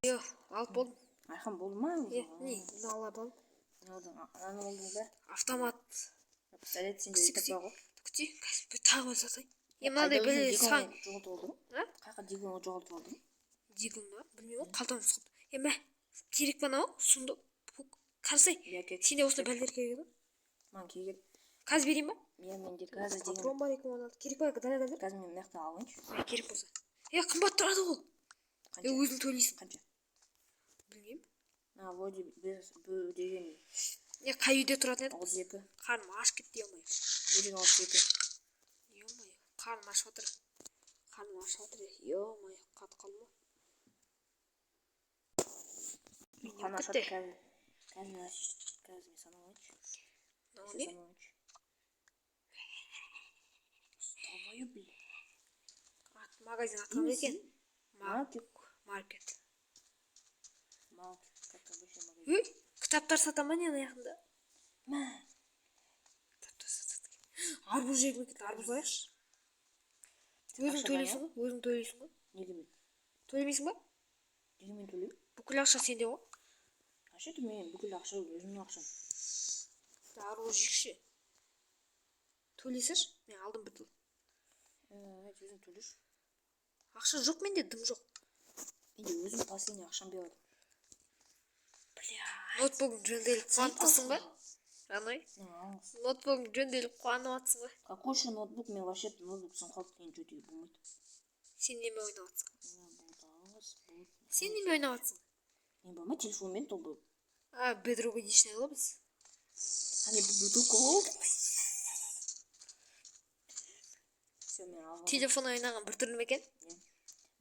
Yok, alып болдum. Айхан болды ма? Не, алып. Ананы болдың ба? Автомат. Пистолет сенде өйтіп ба ғой? Күте, тағы бір сатайын. Мынандай бір сан. Жоғалтып алдың? Қайқа дигоны жоғалтып алдың? Дигон ба? Білмеймін, қалтамда сақтым. Мә, керек па анау? Сұмды. Қарсай. Сенде осындай бәлдер керек еді? Маған керек. Газ берейін ба? Менде газ деген. Патрон бар екен оны. Керек па? Дәлел. Газ мен мықты алайыншы. Керек болса. Қымбат тұрады ол. Өзің төлейсің. Қанша? Білмеймін. Вроде біз деген. Қай үйде тұратын еді? 32. Қарным ашып кетті, ей-ой. Деген 32. Ей-ой, қарным ашып отыр. Ей-ой, қатып қалды ма? Қарным ашып отыр. Қазір мен саналайыншы. Не? Вставай, блин. Магазин атқан екен. Маркет. Как обычно магазин. Үй, кітаптар сата ма не аяғында? Мә. Кітаптар сатады. Арбуз жегім кетті, арбуз алайықшы. Өзің төлейсің ғой? Неге мен? Төлемейсің ба? Неге мен төлеймін? Бүкіл ақша сенде ғой? Қашеті мен бүкіл ақша өзімнің ақшам. Арбуз жейікші. Төлесірші? Мен алдым бітіл. Өзім төлеші. Ақша жоқ менде, дым жоқ. Менде өзім последний ақшам береді. Ноутбугың жөнделіп қуанып тұрсың ба? Жанай? Ноутбугың жөнделіп қуанып атсың ба? Какой еще ноутбук? Мен вообще ноутбук сынқалып деген жөтеге болмайды. Сен неме ойнап атсың? Сен неме ойнап атсың? Мен болмай телефонмен толды. Bedrock Edition алып біз. Ане бутылка болды. Телефон ойнаған бір түрлі ме екен?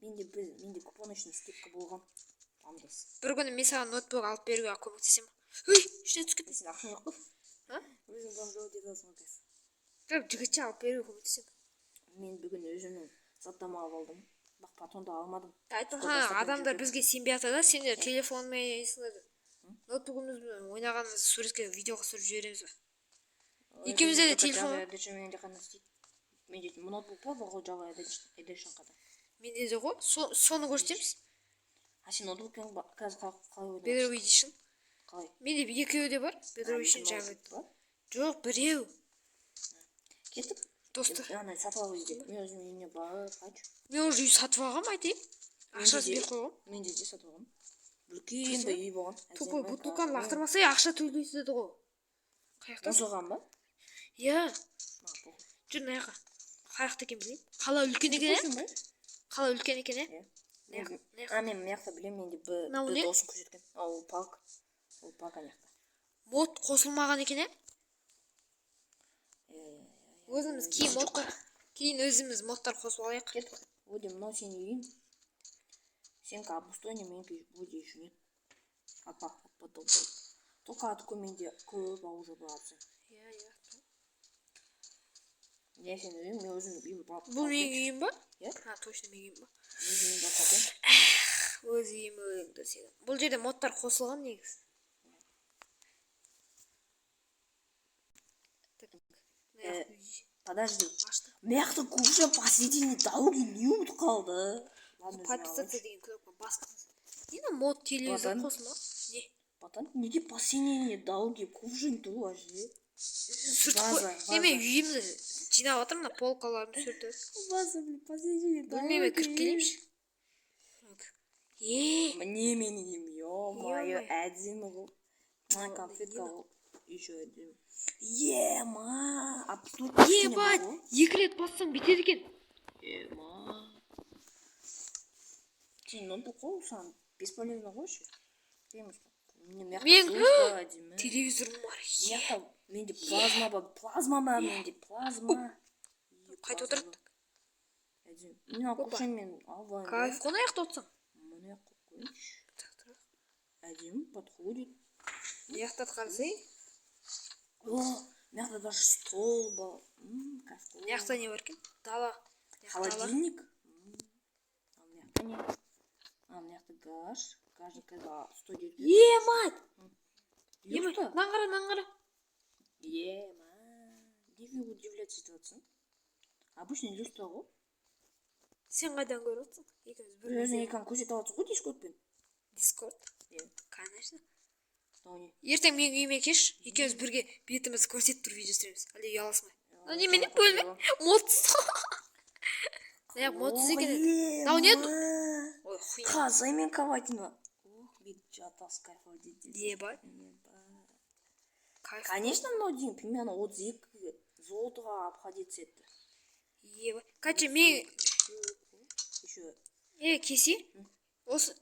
Менде купоночный скидка болған. Бір күні мен саған ноутбук алып беруге көмектесем. Үй, ішіне түсіп кетті. Сен ақша жоқ қой. Өзің бомжау деді осыны қайсы. Жігітше алып беруге көмектесем. Мен бүгін өзімнің заттама алып алдым. Бақ патронды алмадым. Адамдар бізге сенбей атады, сендер телефонмен ойнайсыңдар. Ноутбугымызбен ойнағанымызды суретке, видеоға түсіріп жібереміз ба? Екеумізде де телефон. Менде ноутбук бар ғой Java Edition қада. Менде де ғой, соны көрсетеміз. Сен ноутбукпен қазір қалай ойнайсың? Bedrock Edition. Қалай? Менде екеуі де бар. Bedrock Edition Java. Жоқ, біреу. Кетіп? Досты. Ана сатып алып іздеп. Мен өзім үйіне барып қайшы. Мен уже үй сатып алғам айтайын. Ақшасы беріп қойғам. Менде де сатып алғам. Үлкен бір үй болған. Тупой бутылканы лақтырмаса ақша төлейсіз деді ғой. Қаяқта? Осыған ба? Иә. Жүр мына жаққа. Қаяқта екен білейін. Қала үлкен екен, е? Қала үлкен екен, е? Мен мына жақта білемін, менде бір досын көрсеткен. Ол парк. Ол парк ана жақта. Мод қосылмаған екен, е? Өзіміз кейін өзіміз модтар қосып алайық. Кеттік. Оде мынау сенің үйің. Сенікі обустойный, менікі оде еще нет. Потом. Только откуда менде көп уже барады. Иә. Не сенің үйің, мен өзімнің үйім бар. Бұл менің үйім ба? Иә. Точно менің үйім ба? Өз үйім бар қатын. Өз үйім өңді сені. Бұл жерде модтар қосылған негіз. Подожди. Мықты кушай посредине дороги не ұмытып қалды. Подписаться деген кнопка басқасыз. Нені мод телевизор қосылма? Не? Батан, неге посредине дороги кушай тұр вообще? Неме үйімді жинап жатырмын, полкаларын сүртіп. База, посредине дороги. Бөлмеме кіріп келеймші. Мне менің үйім, ё-моё, әдемі ғой. Конфетка ғой. Еще әдемі. Ема! Ебать! 2 рет бассаң бітеді екен. Ема! Сен ноутбук қой, саған бесполезно қойшы. Мен телевизорым бар. Менде плазма бар. Плазма. Қайт отырды. Әдемі. Мен ақушын мен албайын. Кайф қона аяқта отырсың? Мұны аяқ қойшы. Әдемі, подходит. Аяқта қарасай. Мықты даже стол бар. Мықты не бар екен? Дала. Холодильник. Мықты газ. Газы когда 109. Емат! Наңғара. Ема. Неге удивляться етіп обычно люстра ғой. Сен қайдан көріп отырсың? Өзің екен көрсетіп отырсың ғой дискотпен. Дискорд? Иә. Конечно. Тони. Ертең менің үйіме келші, екеуміз бірге бетімізді көрсетіп тұрып видео түсіреміз. Әлде ұяласың ба? Немене бөлме? Модсыз. Модсыз екен еді. Мынау не? Ой, хуйня. Қазай мен каватина. Ох, бит жатас кайфовать. Ебать. Кайф. Конечно, мынау дейін примерно 32 золотыға обходиться етті. Ебать. Короче, мен... Еще. Кесе? Осы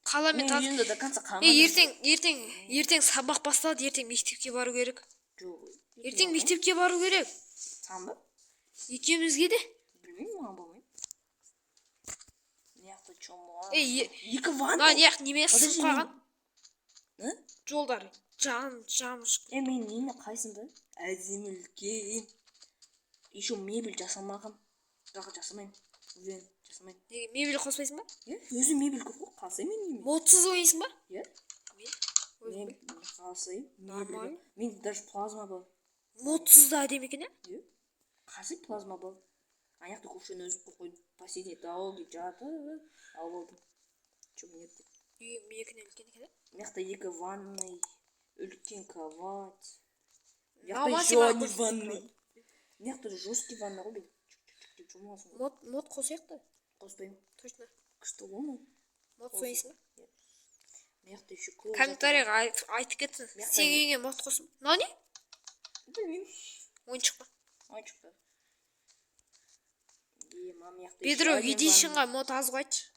қаламен Мен үйінде до конца ертең сабақ басталады, ертең мектепке бару керек. Жоқ. Ертең мектепке бару керек. Саған ба? Екеумізге де? Білмеймін, маған болмайды. Неяқты чомыған. Екі ванна? Мына неяқ неме сып қаған. Жолдар. Жамыш. Мен нені қайсында? Әдемі үлкен. Еще мебель жасамаған. Бірақ жасамайым. Уверен, жасамайым. Неге мебель қоспайсың ба? Өзі мебель көп қой. Қалсай мен неме. Модсыз ойынсың ба? Мен қалсай. Нормально. Мен даже плазма бар. Модсыз да әдемі екен, ә? Қалсай плазма бар. Аяқты көшені өзіп қойды. Последний дауылды жатып. Алып алдым. Чому нет? Үйің екіне үлкен екен, ә? Мияқта екі ванной. Үлкен кровать. Мияқта жоғын ванной. Мияқта жесткий ванна ғой бейді. Мод қосайық та? Қоспайым. Точно. Күшті ғой ма? Мод ойынсың ба? Мияқта еще көп. Комментарийға айтып кетсін. Сен үйіңе мод қосым. Мынау не? Білмеймін. Ойыншық па? Ойыншық па? Бедро Эдишнға мод аз ғой айтшы.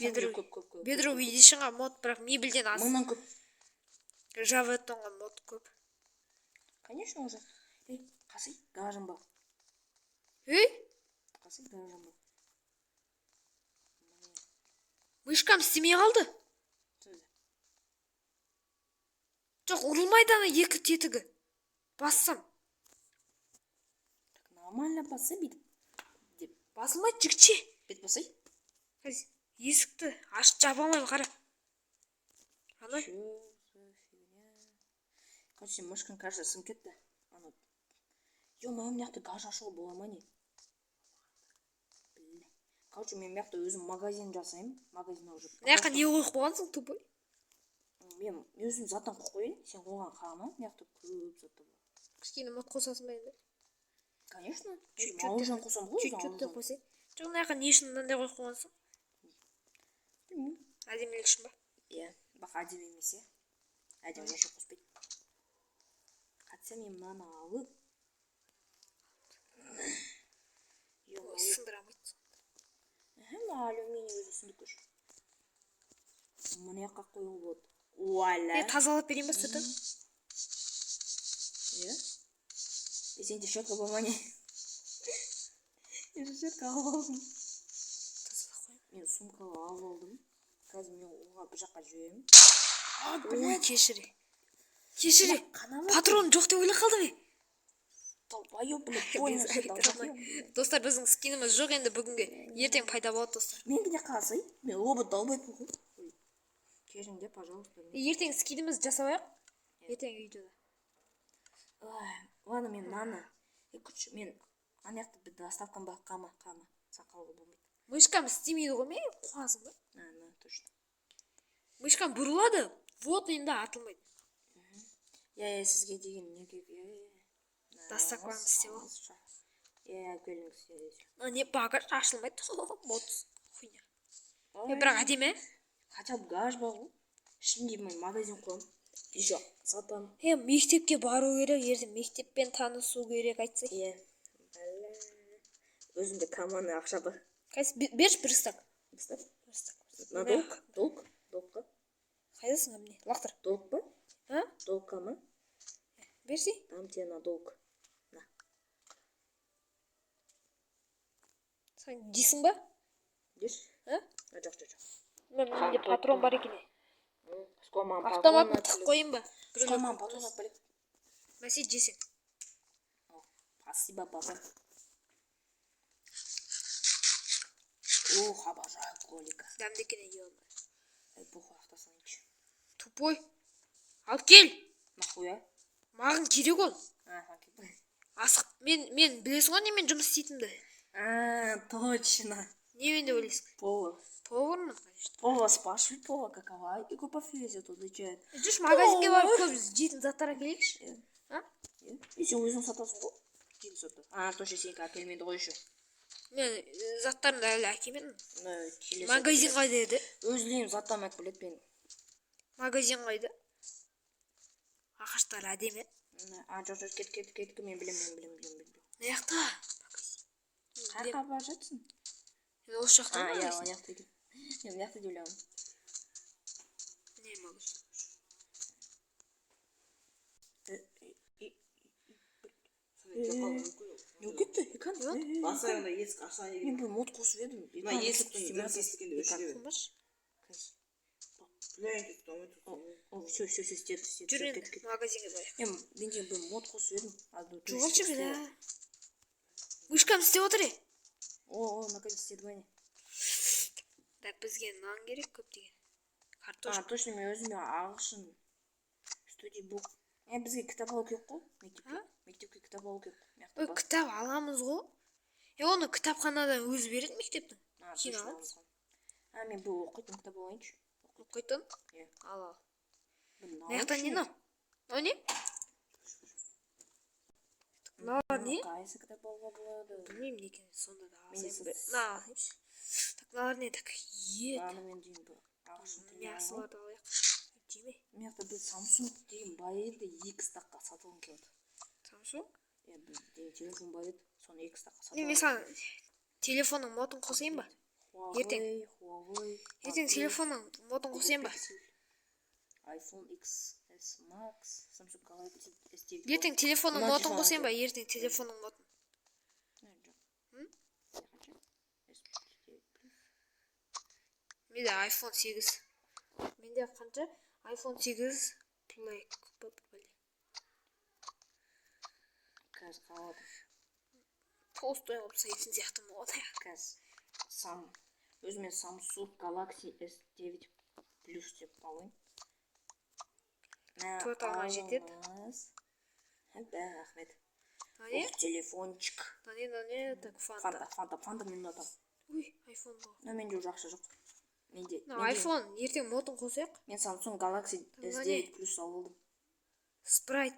Бедро Эдишнға мод бірақ мебельден аз. Мыңнан көп. Жаветонға мод көп. Конечно уже. Қасай гаражым бар. Қасай гаражым бар. Мышкам істемей қалды. Жоқ, ұрылмайды ана екі тетігі. Бассам. Нормально басса бейді. Басылмайды жікче. Бет басай. Есікті ашып жаба алмаймын, қара. Анай. Короче, мышкан кажется сын кетті. Ё-моё, мияқта гараж ашуға бола ма не? Короче, мен мияқта өзім магазин жасаймын. Магазинға уже. Мияққа не қойып қойғансың, тупой? Мен өзім заттан қойып қойын. Сен қойған қарама, мияқта көп затты бар. Кішкене мод қосасың ба енді? Конечно. Мауыржан қосам ғой. Чуть-чуть қосай. Жоқ, мияққа не үшін мынандай қойып қойғансың? Білмеймін. Әдемілік үшін ба? Иә, бақ әдемі емес, иә. Әдемі еше қоспайды. Қатса мен мынаны алып. Сындырамайды. Алюминий өзі сынды көш. Мұны яққа қойыл болады. Уаля. Тазалап берейін ба сүті? Иә. Сен де шөпқа болма не? Мен шөпқа алып алдым. Тазалап қойым. Мен сумкаға алып алдым. Қазір мен оға бір жаққа жүйемін. Ой, кешіре. Патрон жоқ деп ойлап қалды ме? Достар, біздің скиніміз жоқ енді бүгінге. Ертең пайда болады, достар. Мен де қалсай. Мен робот далбайып қой. Кешіңде, пожалуйста. Ертең скиніміз жасабайық. Ертең видеода. Ладно, мен наны. Мен аяқты бір доставкам бар. Қама. Сақалғы болмайды. Мышкам істемейді ғой, мен қуасың ба? Точно. Мышкам бұрылады. Вот енді атылмайды. Сізге деген неге Доставкамыз істеп ал. Келіңіз. Не багаж ашылмайды. Модс. Хуйня. Бірақ әдемі? Хотя бы гараж бар ғой. Ішінде мен магазин қойым. Еще сатам. Мектепке бару керек, ертең мектеппен танысу керек айтсай. Өзімде команда ақша бар. Берші бір стак. На долг? Долгқа? Қайдасың әміне? Лақтыр. Долг ба? Долгқа ма? Берші? Там тебе на долг. Сен дейсің ба? Деш? Жоқ. Менде патрон бар екен. Автомат тық қойын ба? Скоман патрон ат бәлек. Мәсе жесең. Спасибо, папа. Обожаю кролика. Дәмді екен ел. Похуй, автосанчы. Тупой. Ал кел. Нахуя? Маған керек ол. Кетпей. Асық. Мен білесің ғой немен жұмыс істейтінді. Точно. Немен деп ойлайсың? Повар. Повармын, конечно. Повар спрашивает повар, какова и по профессии тут отвечает. Жүрші магазинге барып көп жейтін заттар әкелейікші. А? И сен өзің сатасың ғой. Кейін сатасың. А, точно сенікі әкелмейді ғой еще. Мен заттарымды әлі әкелмедім. Келесі. Магазин қайда еді? Өзлейім заттам әкеледі мен. Магазин қайда? Ағаштар әдемі. Жоқ, кет, мен білем. Не жақта? Қайқа бара жатсың? Мен осы жақта Иә, магазин. ол жақта екен. Мен бұл жақта деп ойлаймын. Не магазин? Не кетті? Екен? Басайында есік аша егер. Мен бұл мод қосып едім. Мына есіктің дұрыс естігенде өшіре бер. Қылмаш? Білайын кетті, омай тұр. Все, істеді. Жүр енді магазинге барайық. Мен де бір мод қосып едім. Жоғалшы бері. Вышкам істеп отыр. Наконец істеді ғой не. Так, бізге нан керек көптеген. Картош. Точно мен өзіме ағылшын студибук. Бізге кітап алу керек қой мектепке. Мектепке кітап алу керек. Кітап аламыз ғой. Оны кітапханадан өзі береді мектептің. Кейін аламыз. Мен бұл оқитын кітап алайыншы. Оқитын? Ал. Маяқтан не мынау? Мынау не? Мынау не? Қайсы кітап алуға болады? Білмеймін не екен, сонда да алайын. Так, мыналар не так? Ет. Мен деймін бұл ағылшын тілі Мясыларды алайық. Жеме. Мияқта біз Samsung деген бар еді, 2 стаққа сатылым келді. Samsung? Бізде телефон бар еді, соны 2 стаққа сатылым. Мен саған телефонның модын қосайын ба? Huawei. Ертең телефонның модын қосайын ба? iPhone XS Max, Samsung Galaxy S9. Ертең телефонның модын қосайын ба? Ертең телефонның модын. Менде iPhone 8. Менде қанша? iPhone 8 Play. Қазір қалады. Толстой алып сайтын сияқты мода. Қазір өзіме Samsung Galaxy S9 Plus деп алайын. Тоталға жетеді. Рахмет. Не? Телефончик. Не? Так, фанта. Фанта мен ұнатам. Ой, iPhone бар. Менде уже ақша жоқ. iPhone ертең модын қосайық. Мен Samsung Galaxy S9 Plus алдым. Спрайт.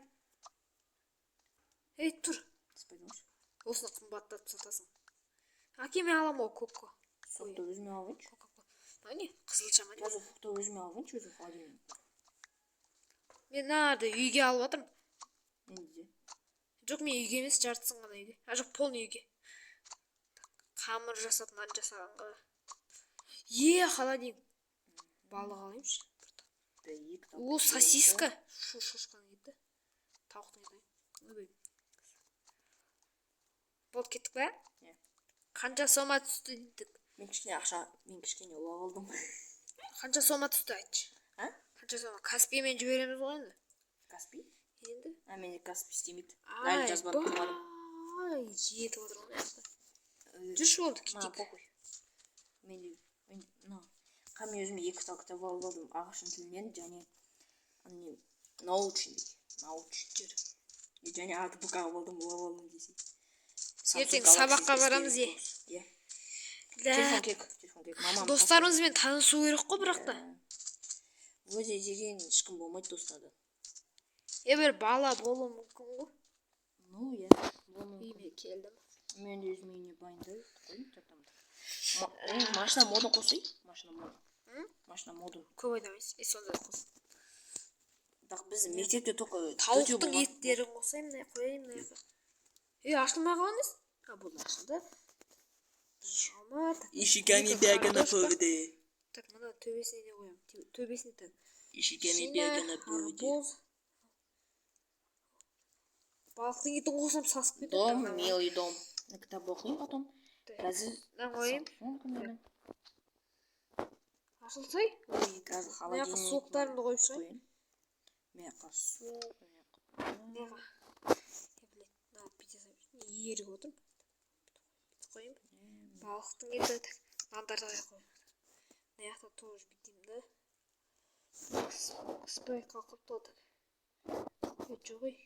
Ей, тұр. Спайдыңыз. Осыны қымбаттатып сатасың. Әкеме алам ол коко. Фрукты өзіме алайыншы. Не? Қызылша ма? Қазір фрукты өзіме алайыншы, өзім холодильник. Мен нарды үйге алып жатырмын. Неде? Жоқ, мен үйге емес, жартысын ғана үйге. Жоқ, полный үйге. Қамыр жасап, нан жасағанға. Холодильник. Балық алайымшы. О, сосиска. Шошқан еді. Тауықтың еді. Болды, кеттік бә? Қанша сома түсті дедік. Мен кішкене ұлақ алдым. Қанша сома түсті айтшы. Қанша сома? Каспиймен жібереміз ғой енді. Каспий? Енді? Менде Каспий істемейді. Әлі жазбады тұрмадым. Жетіп отыр оны яқты. Жүрші болды, кетейік. Мен өзіме 2 кітап алып алдым. Ағылшын тілінен және научный. Және артбук алып алдым десе. Ертең сабаққа барамыз е. Телефон кек. Достарымызбен танысу керек қой бірақта. Өзі деген ешкім болмайды достарда. Бір бала болу мүмкін ғой. Үйме келдім. Мен де өзім үйіне байындайын. Машина модын қосай? Машина модын. Көп айдамайыз. Сонда қос. Біз мектепте тоқы тауықтың еттерін қосайын, қояйын. Ашылмай қалыңыз? Бұл ашылды. Ишигами бяга на поводе. Так, мына төбесіне не қоям? Төбесіне так. Ишигами бяга на поводе. Балықтың етін қосам сасып кетеді. Дом, милый дом. Кітап оқиын потом. Мына қойым. Ашылсай? Мына суықтарымды қойып шығайын. Мына суық. Еріп отырм. Қойым. Балықтың еті нандарды қойып. Мына жақта тоже бітеймді. Спрайт қалқып толды. Жоқ ой.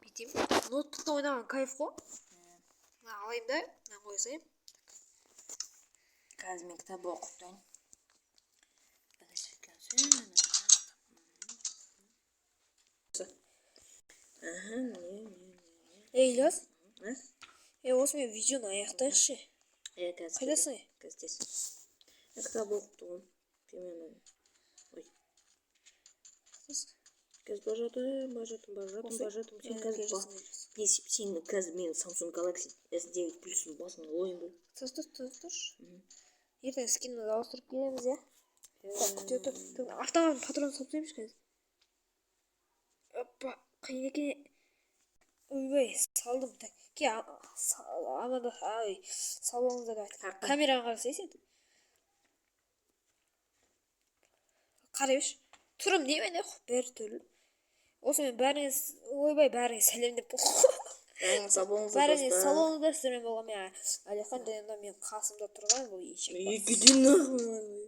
Бітейм. Ноутбукта ойнаған кайф қой. Алайын да, қойсайым. Қазір мен кітап оқып тұрайын. Ильяс, А? осымен видеоны аяқтайықшы. Қайдасың? Қазір. Мен кітап оқып тұрмын. Примерно. Ой. Қазір бажатым. Сен қазір сен қазір мен Samsung Galaxy S9 Plus-ын басыңа ойын бұл. Тұр. Ертең скинімізді ауыстырып келеміз, я? Күте тұр. Автомат патрон сапсаймыз қазір. Опа, қиын екен. Ойбай, салдым. Ке, аманда, салоныңызда да камераға қарасай сен. Қарайбыш. Тұрым немен еқ? Бәрі түрлі. Осымен бәріңіз, ойбай, бәріңіз сәлемдеп болған. Бәріңіз салоныңызда сіздермен болған. Мен Әлихан дайында мен қасымда тұрған бұл ешек. Екіден нахуй.